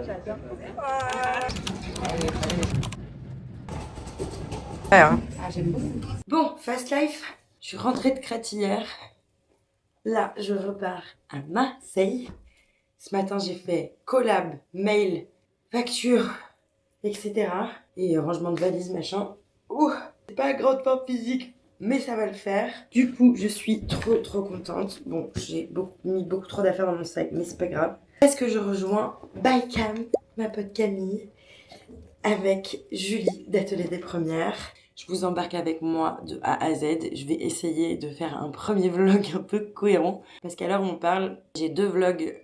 j'adore. Ouais, hein. Ah, j'aime beaucoup. Bon, Fast Life, je suis rentrée de Crète hier. Là, je repars à Marseille. Ce matin, j'ai fait collab, mail, facture, etc. Et rangement de valises, machin. Ouh, c'est pas la grande forme physique, mais ça va le faire. Du coup, je suis trop contente. Bon, j'ai mis beaucoup trop d'affaires dans mon sac, mais c'est pas grave. Est-ce que je rejoins By Cam, ma pote Camille, avec Julie d'Atelier des Premières. Je vous embarque avec moi de A à Z. Je vais essayer de faire un premier vlog un peu cohérent. Parce qu'à l'heure où on parle, j'ai 2 vlogs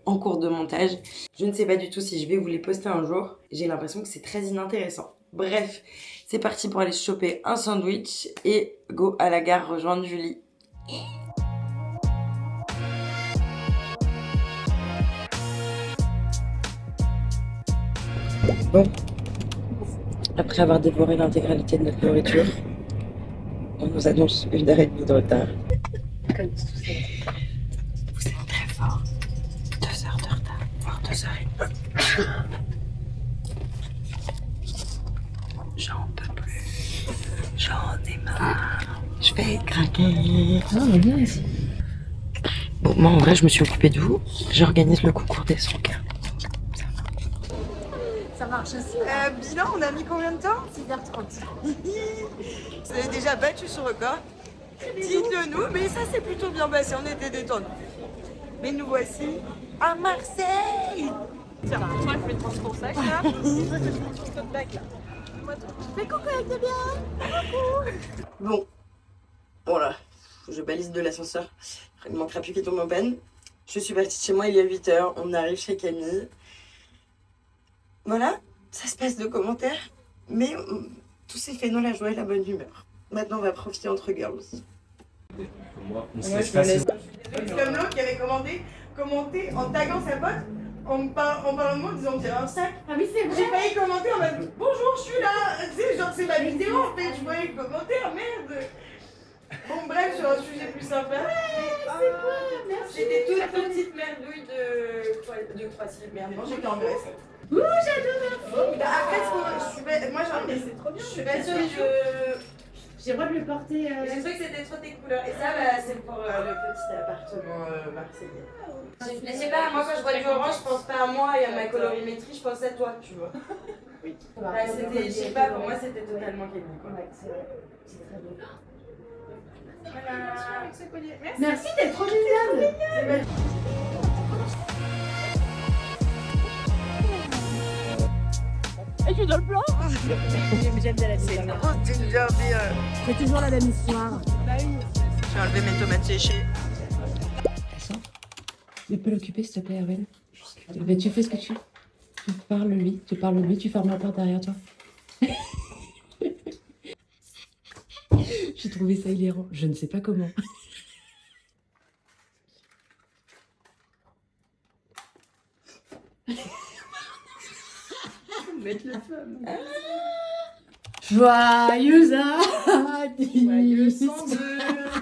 en cours de montage. Je ne sais pas du tout si je vais vous les poster un jour. J'ai l'impression que c'est très inintéressant. Bref, c'est parti pour aller choper un sandwich et go à la gare rejoindre Julie. Bon, après avoir dévoré l'intégralité de notre nourriture, on nous annonce 1h30 de retard. Vous êtes très fort. 2 heures de retard, voire 2h30. J'en peux plus. J'en ai marre. Je vais craquer. Ah, on est bien ici. Bon, moi en vrai, je me suis occupée de vous. J'organise le concours des 100K. Ça marche aussi. Bilan, on a mis combien de temps? 6h30. Vous avez déjà battu ce record. Dites-le nous, mais ça s'est plutôt bien passé, on était détendus. Mais nous voici à Marseille. Tiens, toi je vais te prendre ton sac là. Toi je vais te prendre ton tote bag là. Fais coucou avec de bien. Bon, voilà. Je balise de l'ascenseur. Il ne manquera plus qu'il tombe en panne. Je suis partie de chez moi il y a 8h. On arrive chez Camille. Voilà, ça se passe de commentaires. Mais tout s'est fait dans la joie et la bonne humeur. Maintenant, on va profiter entre girls. Moi, on se Moi, laisse je me passer. laisse. C'est comme l'autre qui avait commenté en taguant sa pote en parlant de moi en disant on dirait un sac. Ah oui, c'est J'ai vrai. failli commenter en mode bonjour, je suis là. Tu sais, genre c'est ma vidéo en fait, je voyais le commentaire, merde. Bon, bref, sur un sujet plus sympa. C'est quoi? Merci. J'ai des toutes petites merdouilles de Croatie. Merde, non, j'étais en Grèce. Ouh, j'adore. Bah, après, moi j'en ai. C'est trop bien. Je suis pas sûre que. J'ai le droit de le porter. J'ai trouvé que c'était trop tes couleurs. Et ça, bah, c'est pour le petit appartement marseillais. Je sais pas, moi quand je vois du orange, je pense pas à moi et à ma colorimétrie, je pense à toi, tu vois. Oui. Bah, c'était, je sais pas, pour moi c'était totalement Kelly quoi. Ouais, c'est vrai. C'est très beau. Voilà. Merci. Merci, t'es trop mignonne. Et je suis dans le plan. J'aime bien la C'est une grosse ginger beer. C'est toujours la même histoire. Bah oui. J'ai enlevé mes tomates séchées. Tu peux l'occuper s'il te plaît, Hervé. Mais tu fais ce que tu veux. Tu parles lui, tu fermes la porte derrière toi. J'ai trouvé ça hilarant, je ne sais pas comment. Mettre le feu. Joyeux Joyeux anniversaire.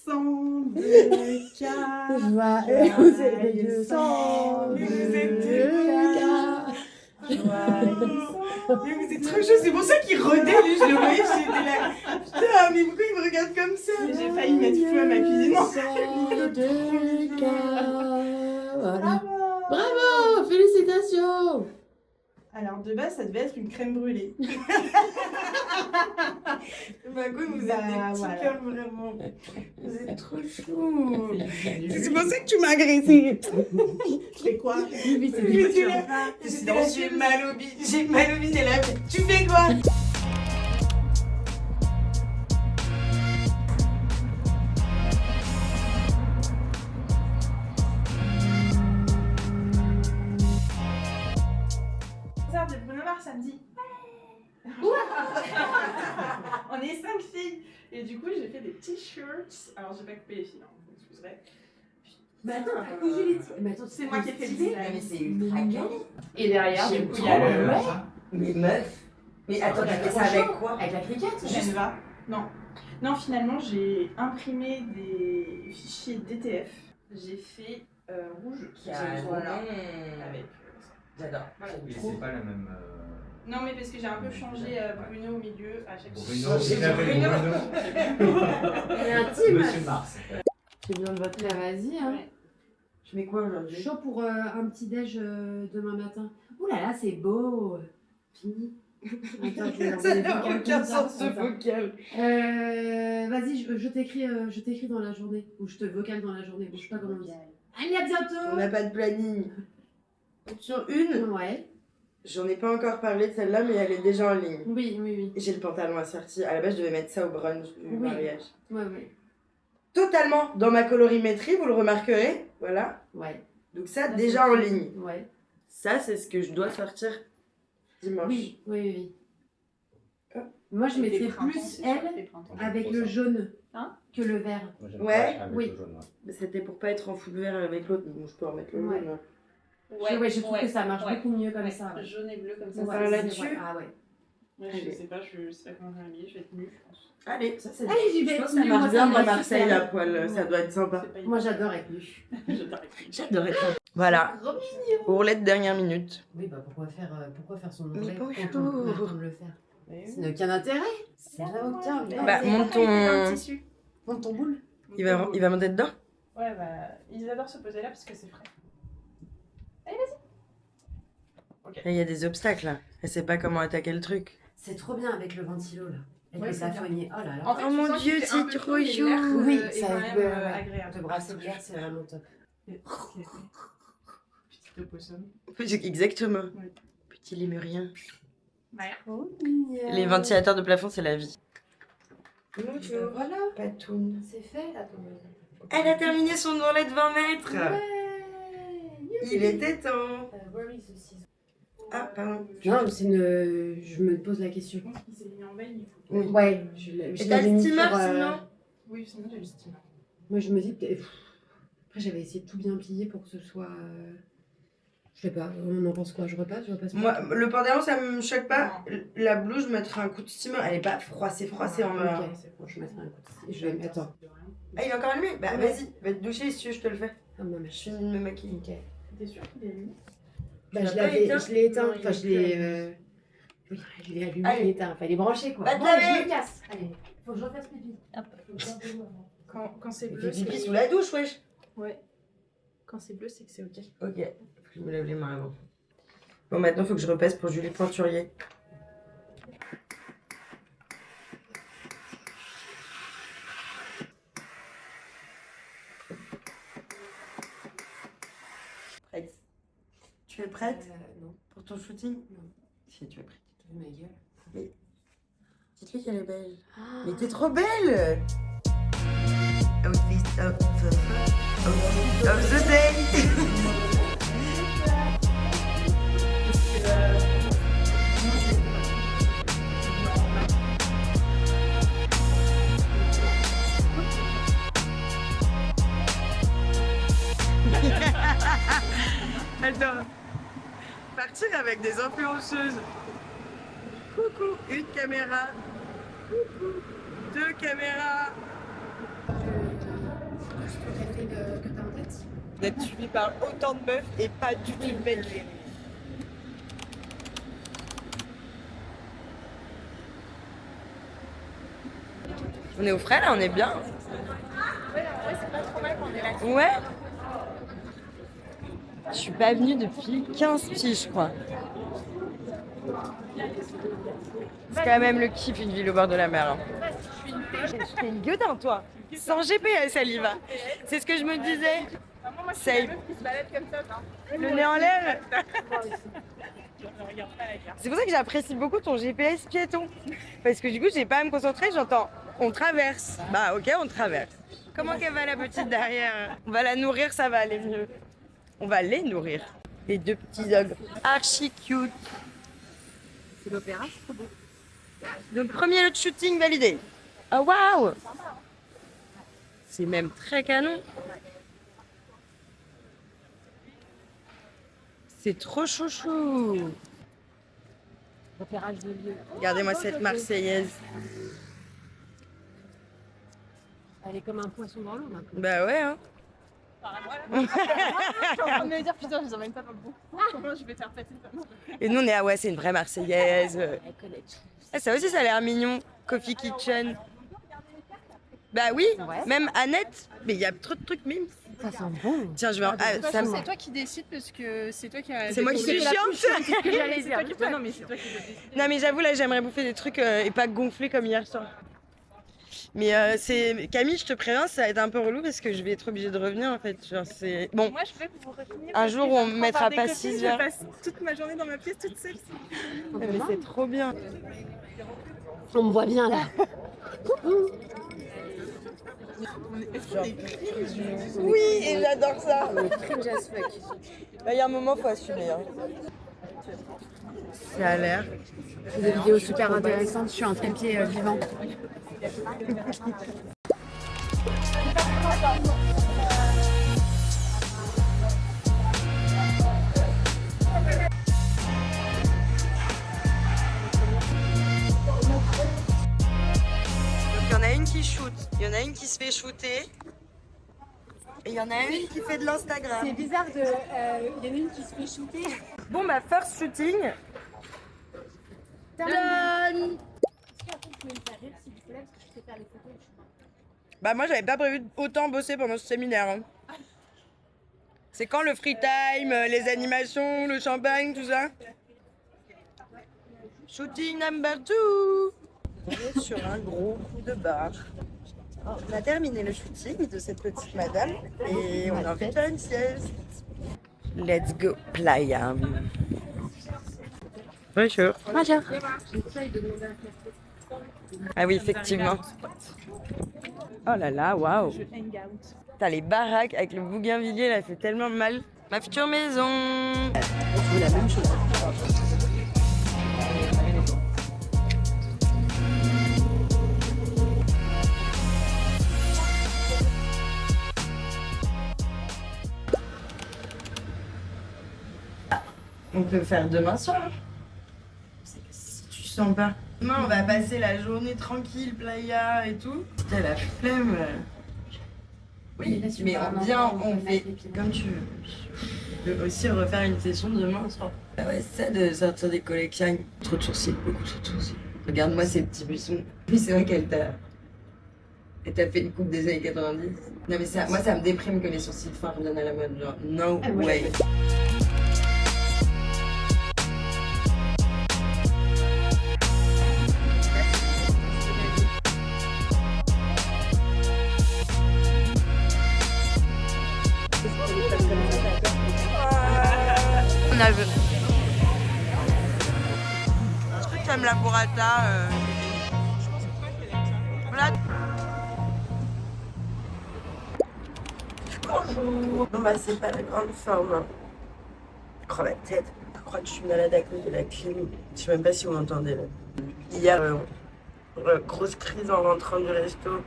102 cas. Joyeux 102 cas. Mais vous êtes trop chaud, c'est pour ça qu'il rodait, lui, je le voyais, j'étais là. Putain, mais pourquoi il me regarde comme ça? J'ai failli mettre feu à ma cuisine. 102 cas. Voilà. Bravo, félicitations. Alors de base, ça devait être une crème brûlée. Bah quoi, vous êtes des petits cœurs vraiment. Vous êtes trop chou. C'est pour ça que tu m'as agressé. Je fais quoi? Oui, c'est J'ai mal au bide, j'ai mal au bide et là, tu fais quoi? De Bruno Mars samedi. On est 5 filles et du coup j'ai fait des t-shirts. Alors j'ai pas coupé les filles, hein, vous excuserez. Mais attends, t'as cousu les tirs. Mais attends, C'est moi qui ai fait le design. Mais c'est ultra quali. Et derrière du coup il y a le. Mais meuf. Mais attends, tu fais ça avec quoi? Avec la cricket. Canva. Non, finalement j'ai imprimé des fichiers DTF. J'ai fait rouge qui Voilà. J'adore. Voilà. Mais c'est pas la même. Non, mais parce que j'ai un peu changé Bruno au milieu à chaque fois. Bruno, J'ai il avait Bruno. Elle est intime. Monsieur Mars. J'ai besoin de votre Bah, vas-y, hein. Ouais. Je mets quoi aujourd'hui? Chaud pour un petit déj demain matin. Ouh là là, c'est beau. Fini. Attends, je vais Ça envoyer n'a des vocales aucun comme ça, sens ce attends. vocal. Vas-y, je t'écris dans la journée. Ou je te vocale dans la journée. Je sais pas comment on dit. Allez, à On bientôt. n'a pas de planning. Sur une, Ouais. j'en ai pas encore parlé de celle-là, mais elle est déjà en ligne. Oui, oui, oui. J'ai le pantalon assorti. À la base, je devais mettre ça au brunch du Oui. mariage. Ouais, ouais. Totalement dans ma colorimétrie, vous le remarquerez. Voilà. Ouais. Donc ça, Là, déjà c'est- en ligne. Ouais. Ça, c'est ce que je dois sortir dimanche. Oui, oui, oui. Ah. Moi, je Et mettrais des printemps, plus c'est sûr, elle des printemps. avec le jaune Hein que le vert. Moi, j'aime Ouais. pas avec Oui. le jaune, ouais. Mais c'était pour pas être en full vert avec l'autre, mais bon, je peux en mettre le Ouais. jaune. hein. Je trouve que ça marche ouais. beaucoup mieux comme Ouais, ça. Ouais. Jaune et bleu comme ça. On ça, parle c'est- là-dessus. Ouais, ah ouais. Ouais, Allez. je sais pas comment je vais m'habiller, je vais être nue, je pense. Allez, ça c'est Allez, j'y vais. Je pense que ça Nue, marche moi, bien ça dans marche Marseille super. à poil, ça doit être sympa. C'est pas Moi, hyper- j'adore être nue. J'adore être nue. J'adore être Voilà, Trop mignon. ourlette dernière minute. Oui, bah pourquoi faire son Mais onglet bonjour. quand on peut attendre de le faire. Ça n'a aucun intérêt. Ça n'a aucun Bah, intérêt. monte ton... tissu. Monte ton boule. Il va monter dedans. Ouais, bah, ils adorent se poser là parce que c'est frais. Il y a des obstacles là. Elle sait pas comment attaquer le truc. C'est trop bien avec le ventilo là. Avec Ouais, le c'est plafonnier. Oh là là. En fait, Oh tu mon sens Dieu, qu'il fait un peu c'est chaud, trop mais chou. l'air, Oui, est ça quand va même être agréable. te brasser le l'air, c'est vraiment top. Petit opossum. Exactement. Oui. Petit lémurien. Ouais. Oh, mignon. Les ventilateurs de plafond, c'est la vie. Bonjour. Voilà, Patoune. c'est fait là ton Elle a terminé son ourlet de 20 mètres. Ouais. Il était temps. Where is the scissors? Ah, pardon. Non, c'est une. Je me pose la question. Je pense qu'il s'est mis en veille, il faut. Oui. Ouais, Et je t'as l'avais le mis steamer sur, sinon Oui, sinon j'ai le steamer. Moi, je me dis que. Après, j'avais essayé de tout bien plier pour que ce soit. Je sais pas, on en pense quoi? Je repasse Moi, pas. le pantalon, ça me choque pas. La blouse, je mettrais un coup de steamer. Elle est pas froissée en bas. Ok, c'est bon, je mettrai un coup de. Je vais. Attends. Ah, il est encore allumé? Bah, Ouais. vas-y, va te doucher si tu veux, je te le fais. Ah, ma Je mèche. finis de me maquiller. Ok. T'es sûr qu'il est allumé? Bah, l'as je pas l'avais, éteint? je l'ai éteint. Non, Enfin, il je est l'ai. plus Oui, je l'ai allumé, Allez. il est éteint. Fallait brancher quoi. Va te Bon, laver. je me casse. Allez, faut que je refasse pipi. Hop. Quand c'est Il bleu, fait pipi c'est. sous la douche, wesh. Ouais. Quand c'est bleu, c'est que c'est ok. Ok, faut que je me lave les mains avant. Bon, maintenant, faut que je repasse pour Julie Pointurier. Prête. Tu es prête Non, pour ton shooting? Non. Si, tu es prête. t'as vu ma gueule. Dites-lui qu'elle est belle. Mais t'es trop belle! Outfit of the day! Elle doit partir avec des influenceuses. Coucou, une caméra. Coucou, deux caméras. que t'as en tête? D'être suivi par autant de meufs et pas du tout de mecs. On est au frais là, on est bien. Ouais. Je suis pas venue depuis 15 piges, je crois. C'est quand même le kiff, une ville au bord de la mer. Hein. T'es une gueudin, toi. Sans GPS, elle y va. C'est ce que je me disais. Safe. Le nez en l'air. C'est pour ça que j'apprécie beaucoup ton GPS piéton. Parce que du coup, j'ai pas à me concentrer, j'entends on traverse. Bah ok, on traverse. Comment qu'elle va la petite derrière? On va la nourrir, ça va aller mieux. On va les nourrir. Les deux petits ogres. Archi cute. C'est l'opéra, c'est trop beau. Donc premier lot de shooting validé. Oh waouh! C'est même très canon. C'est trop chouchou. Repérage de lieu. Regardez-moi cette Marseillaise. Elle est comme un poisson dans l'eau maintenant. Bah ouais, hein. Je suis en train de me dire, putain, je les emmène pas dans le bon. Comment je vais faire passer ça? Et nous, on est ah ouais, c'est une vraie Marseillaise. Ah, ça aussi, ça a l'air mignon. Coffee Kitchen. Bah oui, même Annette. Mais il y a trop de trucs mimes. Ça sent bon. Tiens, je vais. Ça me... C'est toi qui décides parce que c'est toi qui a. C'est moi qui suis chiante. C'est ce que j'allais dire. Non, mais c'est toi qui décides. Non, mais j'avoue, là, j'aimerais bouffer des trucs et pas gonflés comme hier soir. Mais c'est Camille, je te préviens, ça va être un peu relou parce que je vais être obligée de revenir en fait. Genre, c'est bon. Moi, je vais vous retenir. Un jour où on me mettra pas 6 heures. Je passe toute ma journée dans ma pièce toute seule. Mais c'est trop bien. On me voit bien là. Oui, et j'adore ça. Cringe as fuck. Bah, il y a un moment, faut assumer. Hein. Ça a l'air. Des vidéos super intéressantes. Je suis un trépied vivant. Il y en a une qui shoot, il y en a une qui se fait shooter. Et il y en a une qui fait de l'Instagram. C'est bizarre de. Il y en a une qui se fait shooter. Bon, bah, first shooting. Tadam! Bah, moi, j'avais pas prévu autant bosser pendant ce séminaire. Hein. C'est quand le free time, les animations, le champagne, tout ça? Shooting number 2. On est sur un gros coup de barre. On a terminé le shooting de cette petite madame et on a envie de faire une sieste. Let's go playa. Bonjour. Bonjour. Ah oui, effectivement. Oh là là, waouh. T'as les baraques avec le bougainvillier là, fait tellement mal. Ma future maison. Je veux la même chose. On peut faire demain soir. Si tu sens pas. Demain, on va passer la journée tranquille, playa et tout. T'as la flemme. Oui, mais on vient, on fait comme tu veux. Je peux aussi refaire une session demain soir. Ah ouais, c'est ça de sortir des collections. Trop de sourcils, beaucoup trop de sourcils. Regarde-moi ces petits buissons. Oui, c'est vrai qu'elle t'a fait une coupe des années 90. Non mais ça, moi ça me déprime que les sourcils fins reviennent à la mode. Genre, no way. On a vu. Est-ce que tu aimes la burrata Voilà. Bon bah c'est pas la grande forme. Hein. Oh la tête. Je crois que je suis malade à cause de la clim. Je sais même pas si vous m'entendez là. Hier, grosse crise en rentrant du resto.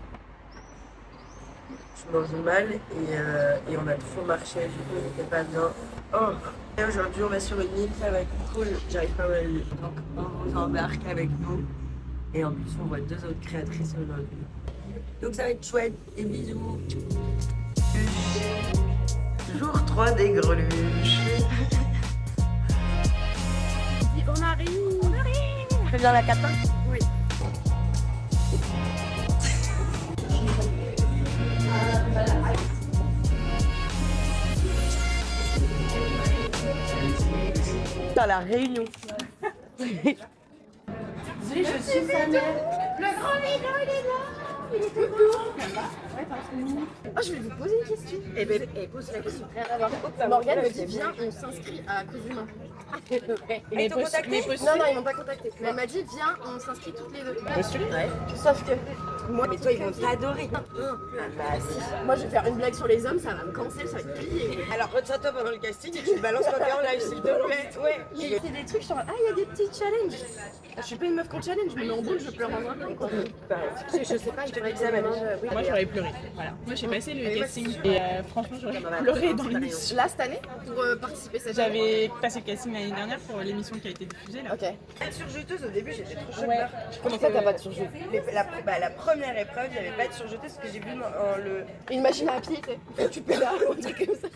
Je mange mal et on a trop marché, du coup j'étais pas bien. Oh. Et aujourd'hui on va sur une île, ça va être cool, j'arrive pas à le lire. Donc on s'embarque avec nous et en plus on voit 2 autres créatrices aujourd'hui. Donc ça va être chouette et bisous. Jour 3 des greluches. On arrive. Tu fais bien la cata? Oui. Dans la réunion. Désolée, je suis sa mère. Le grand Milo, il est là. Il est tout beau. Oh, je vais vous poser une question. Eh ben, Pose la question. Rien à voir. Morgane me dit viens, on s'inscrit à cause humain. Ils t'ont contacté? Non, non, ils m'ont pas contacté. Mais elle m'a dit viens, on s'inscrit toutes les deux. Ouais. Sauf que Moi, mais toi ils vont t'adorer. bah si. Moi je vais faire une blague sur les hommes, ça va me cancel, ça va être plié. Alors retiens-toi pendant le casting et tu me balances quand t'es en live s'il te plaît. Ouais. J'ai fait des trucs genre ah il y a des petits challenges. Je suis pas une meuf qu'on challenge, je me mets en boule, je pleure en un quoi. Je sais pas, il faudrait que ça m'amène. Moi j'aurais pleuré. Voilà. Moi j'ai passé le casting et franchement j'aurais pleuré dans l'émission. Là cette année pour participer cette J'avais passé le casting l'année dernière pour l'émission qui a été diffusée là. Ok. Être surjuteuse au début j'étais trop choquée. Ouais. Comment ça t'as pas de surjeu? La première dernière épreuve, il n'y avait pas de surjeteuse parce que j'ai vu le. Une machine à pied, tu sais. Tu pédales ou un truc comme ça.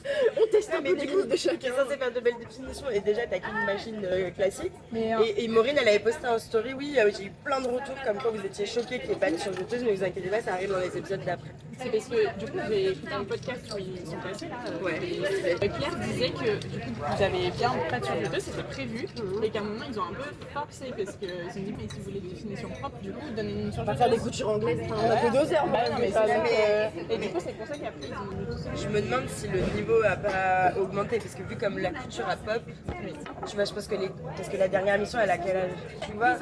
On teste un peu les limites de Qui est chacun. censé faire de belles définitions et déjà t'as qu'une machine classique. Mais, Et Maureen elle avait posté en story, oui, j'ai eu plein de retours comme quoi vous étiez choqués qu'il n'y ait pas de surjeteuse, mais vous inquiétez pas, ça arrive dans les épisodes d'après. c'est parce que du coup j'ai écouté un podcast où ils sont passés là. Claire disait que du coup vous avez bien pas de surjeteuse, c'était prévu, et qu'à un moment ils ont un peu forcé parce qu'ils ont dit mais si vous voulez des définitions propres, du coup donnez une On va surjeteuse. faire des coutures anglaises. Enfin, on a que 2 heures. Ouais, non, mais ça, c'est ça, donc, et du coup c'est pour ça qu'après ils ont mis tout ça. Je me demande si le niveau a pas augmenté parce que vu comme la couture a pop, tu vois, je pense que parce que la dernière mission elle a quel âge, tu vois,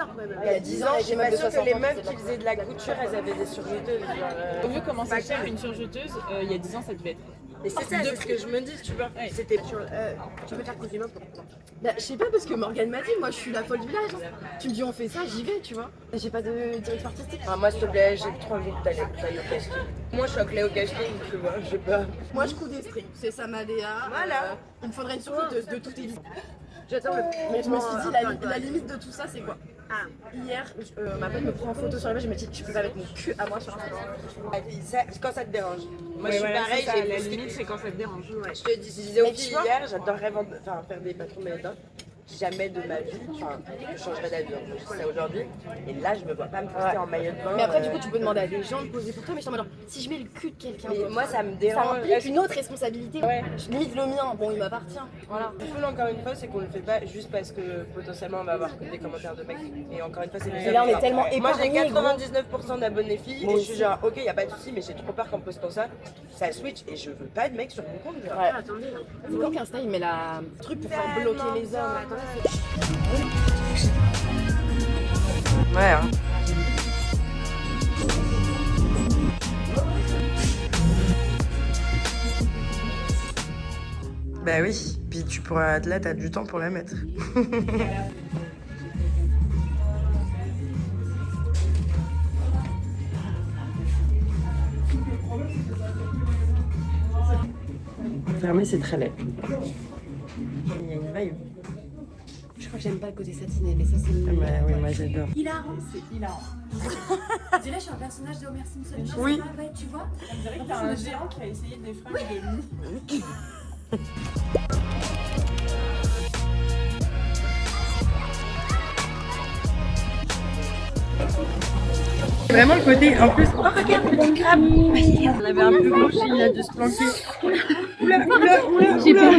il y a 10 ans, je suis pas sûre que les meufs qui faisaient de la couture elles avaient des surjeteuses. Au vu comment c'est cher une surjeteuse, il y a 10 ans ça devait être. Et c'est ça, c'est ce que je me dis, tu vois. C'était sur. tu peux faire cousin pour bah, je sais pas parce que Morgane m'a dit, moi je suis la folle du village. Tu me dis on fait ça, j'y vais, tu vois. J'ai pas de direction artistique. Enfin, moi s'il te plaît, j'ai trop envie d'aller au casting. Moi je suis à Cléo casting, tu vois, je sais pas. Moi je couds des strings, c'est ça ma DA. Voilà. Il me faudrait une surjeteuse de toutes évidence. J'attends le. Mais je me suis dit, la limite de tout ça, c'est quoi? Hier, ma pote me prend en photo sur la page, je me dis, tu peux pas mettre mon cul à moi sur Instagram. Quand ça te dérange. Moi Ouais, je suis voilà, pareil, c'est ça, j'ai la limite c'est quand ça te dérange. Je te disais aux filles hier, j'adorerais faire des patrons maillotins. Jamais de ma vie, enfin, je changerais d'avis, je dis ça aujourd'hui. Et là, je me vois pas me poster en maillot de bain. Mais après, du coup, tu peux demander à des gens de poser pour toi, mais je suis en mode genre, si je mets le cul de quelqu'un Mais d'autre, moi, ça me ça dérange. implique une autre responsabilité. Ouais. Je limite le mien, bon, il m'appartient. Voilà. Le cool, encore une fois, c'est qu'on le fait pas juste parce que potentiellement on va avoir que des commentaires de mecs. Et encore une fois, c'est des Et là, on est hommes. tellement Moi, j'ai épargnés, 99% d'abonnés filles Moi et je suis aussi. genre, ok, y a pas de souci, mais j'ai trop peur qu'en postant ça, ça switch et je veux pas de mecs sur mon compte. genre. Ouais. C'est quand qu'Insta il met la truc pour faire bloquer les hommes. Ouais, hein. Bah oui, puis tu pourras, là t'as du temps pour la mettre. Fermé, c'est très laid. Il y a une vibe. Je crois que j'aime pas le côté satiné, mais ça c'est le Ouais, oui, moi j'adore. hilarant, c'est hilarant. On dirait que je suis un personnage de Homer Simpson. Oui. Ouais, tu vois. On dirait que t'as un géant qui a essayé des fringues de lui. Vraiment le côté, en plus, oh regarde le petit crabe. On avait un peu blanchi, il a dû se planquer. Oula, oula, oula, j'ai peur.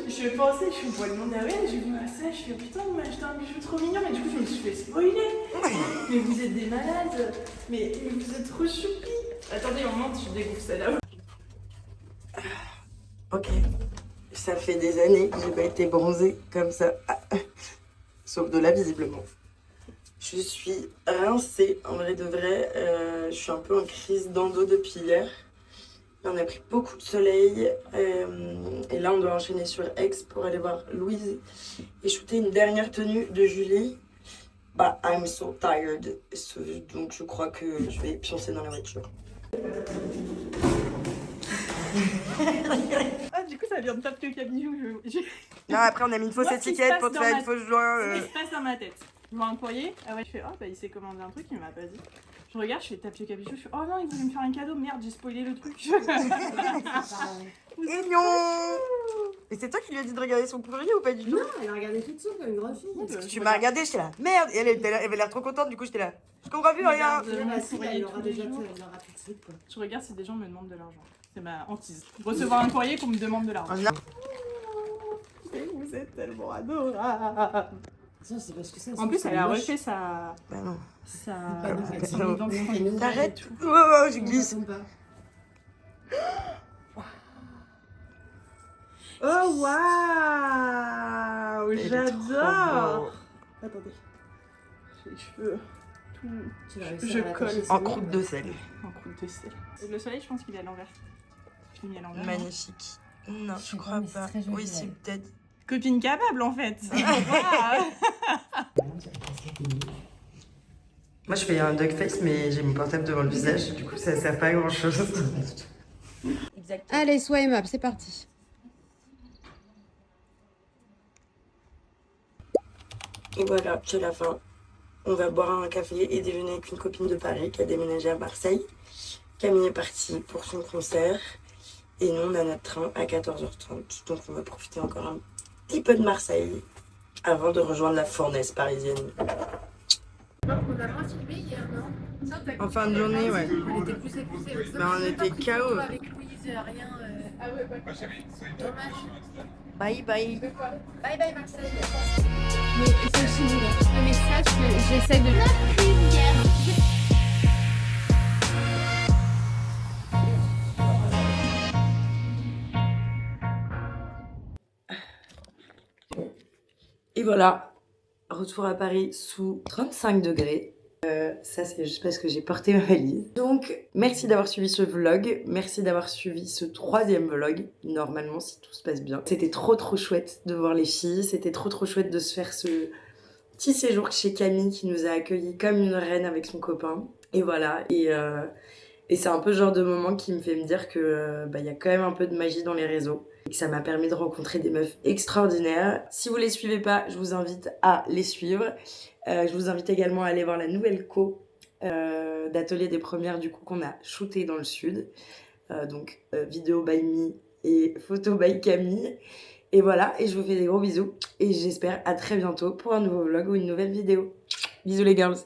Je pensais, je vois le monde derrière, je vois ça, je fais putain, il m'a acheté un bijou trop mignon, mais du coup je me suis fait spoiler. Mais vous êtes des malades, mais vous êtes trop choupis. Attendez, on monte, je découvre ça là. Ok, ça fait des années que j'ai pas été bronzée comme ça. Ah. Sauf de là, visiblement. Je suis rincée, en vrai de vrai. Je suis un peu en crise d'endo depuis hier. On a pris beaucoup de soleil. Et là, on doit enchaîner sur Aix pour aller voir Louise et shooter une dernière tenue de Julie. Bah, I'm so tired. Donc, je crois que je vais pioncer dans la voiture. Ah, du coup, ça vient de Top Yoga Bijou. Non, après, on a mis une fausse Moi, ce qui se étiquette passe pour te dans faire ma- une fausse joie. Ce qui se passe dans ma tête. Je vois un courrier, ah ouais, je fais oh bah il s'est commandé un truc, il m'a pas dit. Je regarde, je fais Top Yoga Bijou, je fais oh non, il voulait me faire un cadeau, merde, j'ai spoilé le truc. Et non! Et c'est toi qui lui as dit de regarder son courrier ou pas du tout? Non, elle a regardé toute seule comme une grande fille. Parce que tu m'as regardé, j'étais là, merde! Et elle avait l'air trop contente, du coup j'étais là, je comprends plus rien! Elle aura déjà tout. Je regarde si des gens me demandent de l'argent. C'est ma hantise. Recevoir un courrier qu'on me demande de l'argent. Oh non. Vous êtes tellement adorable. Ça, c'est parce que ça. En plus, elle a refait sa. Bah non. T'arrêtes. T'arrêtes? Oh, je glisse! Oh waouh! Elle est trop J'adore! beau. Attendez. J'ai les cheveux. tout. Tu vas réussir Je à l'attacher, colle c'est En bon. croûte de sel. En croûte de sel. Et le soleil, je pense qu'il est à l'envers. Je l'ai mis à l'envers. non Magnifique. Non, Je je sais pas, crois mais c'est pas. très joli, Oui, si, ouais. peut-être. Copine capable en fait. Ah. Moi, je fais un duck face, mais j'ai mon portable devant le visage, du coup, ça sert pas à grand chose. Allez, sois aimable, c'est parti. Et voilà, c'est la fin. On va boire un café et déjeuner avec une copine de Paris qui a déménagé à Marseille. Camille est partie pour son concert. Et nous, on a notre train à 14h30. Donc, on va profiter encore un petit peu de Marseille avant de rejoindre la fournaise parisienne. En fin de journée, ouais. On était plus épuisés. On était KO. Avec Louise, rien. Dommage. Bye bye. Bye bye Marseille. Le message, j'essaie de... Et voilà, retour à Paris sous 35 degrés. Ça, c'est juste parce que j'ai porté ma valise. Donc, merci d'avoir suivi ce vlog. Merci d'avoir suivi ce 3e vlog. Normalement, si tout se passe bien. C'était trop chouette de voir les filles. C'était trop chouette de se faire ce petit séjour chez Camille qui nous a accueillis comme une reine avec son copain. Et voilà. Et c'est un peu le genre de moment qui me fait me dire que y a quand même un peu de magie dans les réseaux. Et que ça m'a permis de rencontrer des meufs extraordinaires. Si vous les suivez pas, je vous invite à les suivre. Je vous invite également à aller voir la nouvelle co d'Atelier des Premières du coup qu'on a shooté dans le sud. Donc vidéo by me et photo by Camille. Et voilà, et je vous fais des gros bisous. Et j'espère à très bientôt pour un nouveau vlog ou une nouvelle vidéo. Bisous les girls.